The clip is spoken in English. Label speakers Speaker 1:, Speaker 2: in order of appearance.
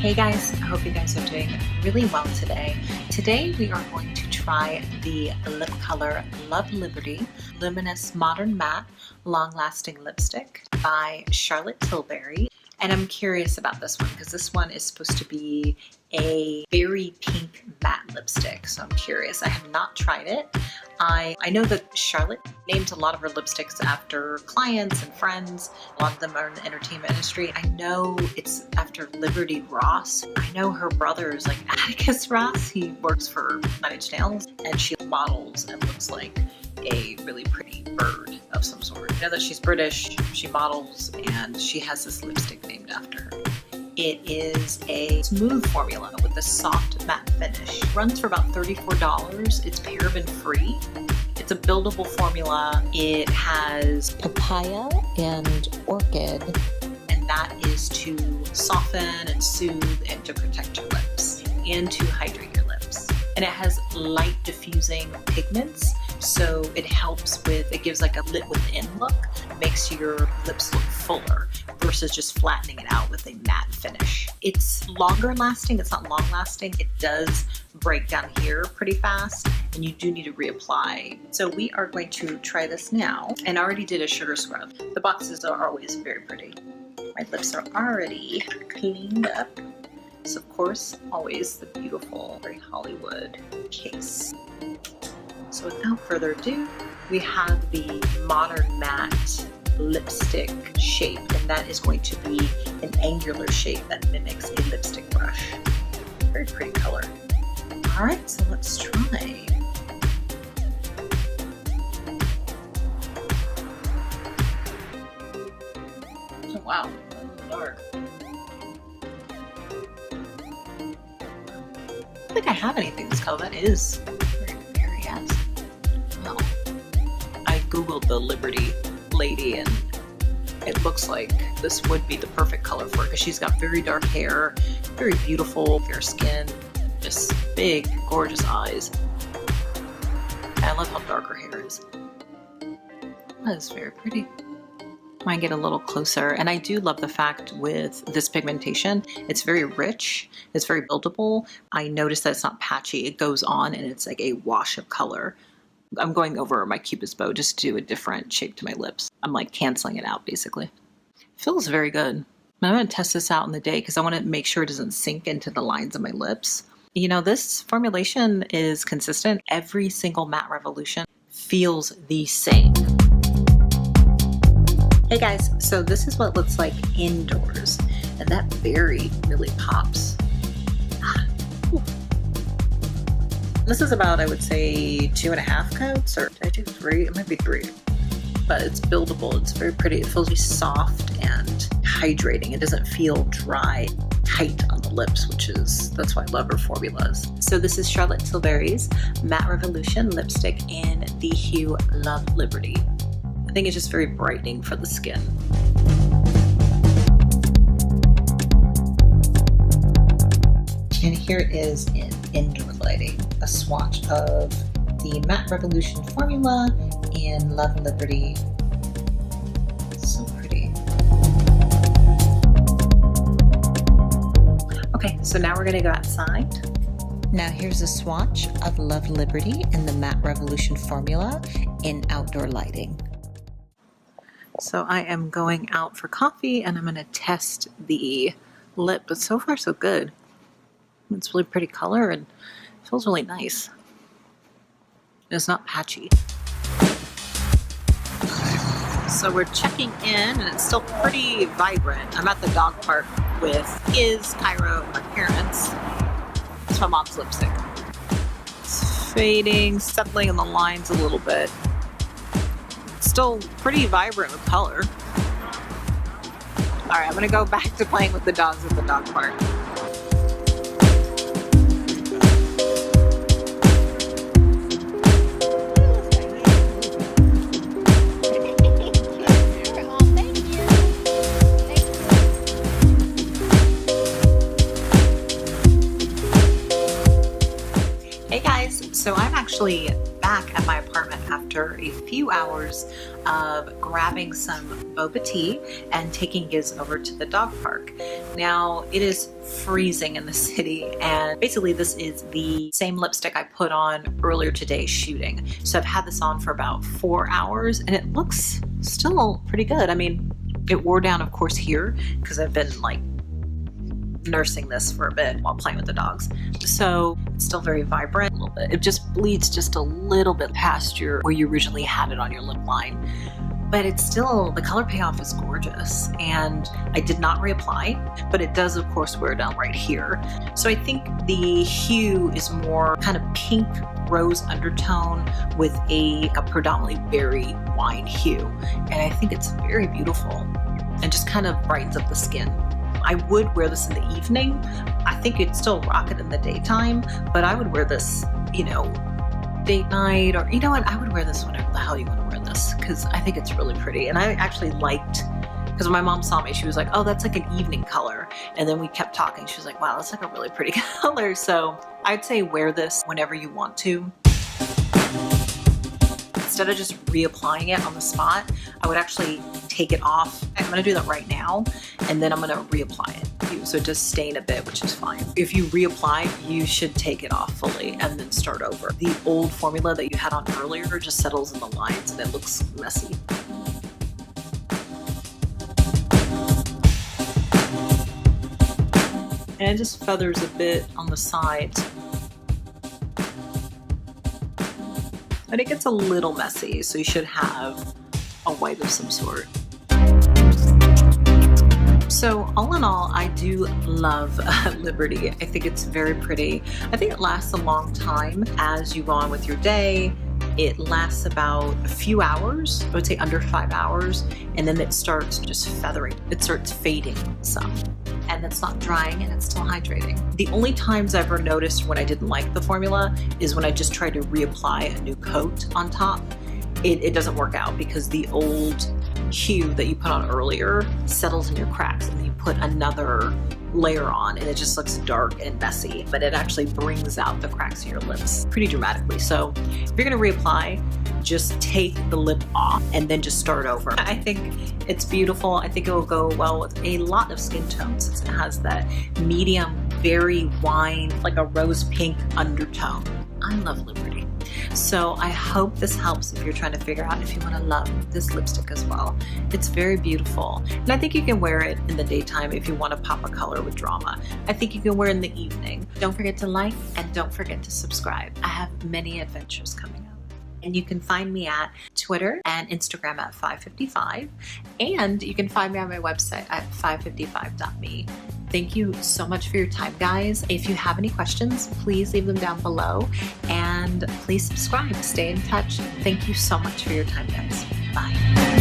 Speaker 1: Hey guys, I hope you guys are doing really well today. Today we are going to try the lip color Love Liberty Luminous Modern Matte Long Lasting Lipstick by Charlotte Tilbury. And I'm curious about this one because this one is supposed to be a very pink matte lipstick. So I'm curious. I have not tried it. I know that Charlotte names a lot of her lipsticks after clients and friends. A lot of them are in the entertainment industry. I know it's after Liberty Ross. I know her brother is like Atticus Ross. He works for Nine Inch Nails and she models and looks like a really pretty bird of some sort. I know that she's British, she models, and she has this lipstick named after her. It is a smooth formula with a soft matte finish. Runs for about $34. It's paraben free. It's a buildable formula. It has papaya and orchid, and that is to soften and soothe and to protect your lips and to hydrate your lips. And it has light diffusing pigments, so it helps with, it gives like a lit within look, makes your lips look fuller versus just flattening it out with a matte finish. It's longer lasting, it's not long lasting. It does break down here pretty fast and you do need to reapply. So we are going to try this now, and I already did a sugar scrub. The boxes are always very pretty. My lips are already cleaned up. So of course, always the beautiful, very Hollywood case. So without further ado, we have the Modern Matte lipstick shape, and that is going to be an angular shape that mimics a lipstick brush. Very pretty color. All right, so let's try. Oh wow, that's dark. I don't think I have anything this color. That is very yes. Well, I googled the Liberty lady and it looks like this would be the perfect color for her because she's got very dark hair, very beautiful fair skin, just big gorgeous eyes. And I love how dark her hair is. That is very pretty. I get a little closer, and I do love the fact with this pigmentation, it's very rich, it's very buildable. I noticed that it's not patchy, it goes on and it's like a wash of color. I'm going over my Cupid's bow just to do a different shape to my lips. I'm like canceling it out basically. Feels very good. I'm going to test this out in the day because I want to make sure it doesn't sink into the lines of my lips. You know, this formulation is consistent. Every single matte revolution feels the same. Hey guys, so this is what it looks like indoors, and that berry really pops. This is about, I would say, 2.5 coats, or did I do 3? It might be 3. But it's buildable, it's very pretty. It feels really soft and hydrating. It doesn't feel dry, tight on the lips, that's why I love her formulas. So this is Charlotte Tilbury's Matte Revolution lipstick in the hue Love Liberty. I think it's just very brightening for the skin. And here it is in indoor lighting, a swatch of the Matte Revolution formula in Love Liberty. So pretty. Okay, so now we're gonna go outside. Now here's a swatch of Love Liberty in the Matte Revolution formula in outdoor lighting. So I am going out for coffee and I'm going to test the lip, but so far so good. It's really pretty color and feels really nice. It's not patchy. So we're checking in and it's still pretty vibrant. I'm at the dog park with Cairo, and my parents. It's my mom's lipstick. It's fading, settling in the lines a little bit. Still pretty vibrant with color. All right, I'm gonna go back to playing with the dogs at the dog park. Hey guys, so I'm actually back back at my apartment after a few hours of grabbing some boba tea and taking Giz over to the dog park. Now, it is freezing in the city, and basically this is the same lipstick I put on earlier today shooting. So I've had this on for about 4 hours, and it looks still pretty good. I mean, it wore down, of course, here because I've been like nursing this for a bit while playing with the dogs. So it's still very vibrant a little bit. It just bleeds just a little bit past where you originally had it on your lip line. But it's still, the color payoff is gorgeous. And I did not reapply, but it does of course wear down right here. So I think the hue is more kind of pink rose undertone with a predominantly berry wine hue. And I think it's very beautiful and just kind of brightens up the skin. I would wear this in the evening. I think it'd still rock it in the daytime, but I would wear this, you know, date night, or you know what, I would wear this whenever the hell you want to wear this, because I think it's really pretty. And I actually liked, because when my mom saw me, she was like, oh, that's like an evening color. And then we kept talking. She was like, wow, that's like a really pretty color. So I'd say wear this whenever you want to. Instead of just reapplying it on the spot, I would actually take it off. I'm gonna do that right now, and then I'm gonna reapply it. So it does stain a bit, which is fine. If you reapply, you should take it off fully and then start over. The old formula that you had on earlier just settles in the lines and it looks messy. And it just feathers a bit on the sides. But it gets a little messy, so you should have a wipe of some sort. So all in all, I do love Liberty. I think it's very pretty. I think it lasts a long time as you go on with your day. It lasts about a few hours, I would say under 5 hours, and then it starts just feathering. It starts fading some. And it's not drying and it's still hydrating. The only times I've ever noticed when I didn't like the formula is when I just tried to reapply a new coat on top. It doesn't work out because the old hue that you put on earlier settles in your cracks, and then you put another layer on and it just looks dark and messy, but it actually brings out the cracks in your lips pretty dramatically. So if you're gonna reapply, just take the lip off and then just start over. I think it's beautiful. I think it will go well with a lot of skin tones since it has that medium, very wine, like a rose pink undertone. I love Liberty. So I hope this helps if you're trying to figure out if you want to love this lipstick as well. It's very beautiful. And I think you can wear it in the daytime if you want to pop a color with drama. I think you can wear it in the evening. Don't forget to like and don't forget to subscribe. I have many adventures coming up. And you can find me at Twitter and Instagram at Phaaadiq, and you can find me on my website at phaaadiq.me. Thank you so much for your time, guys. If you have any questions, please leave them down below, and please subscribe. Stay in touch. Thank you so much for your time, guys. Bye.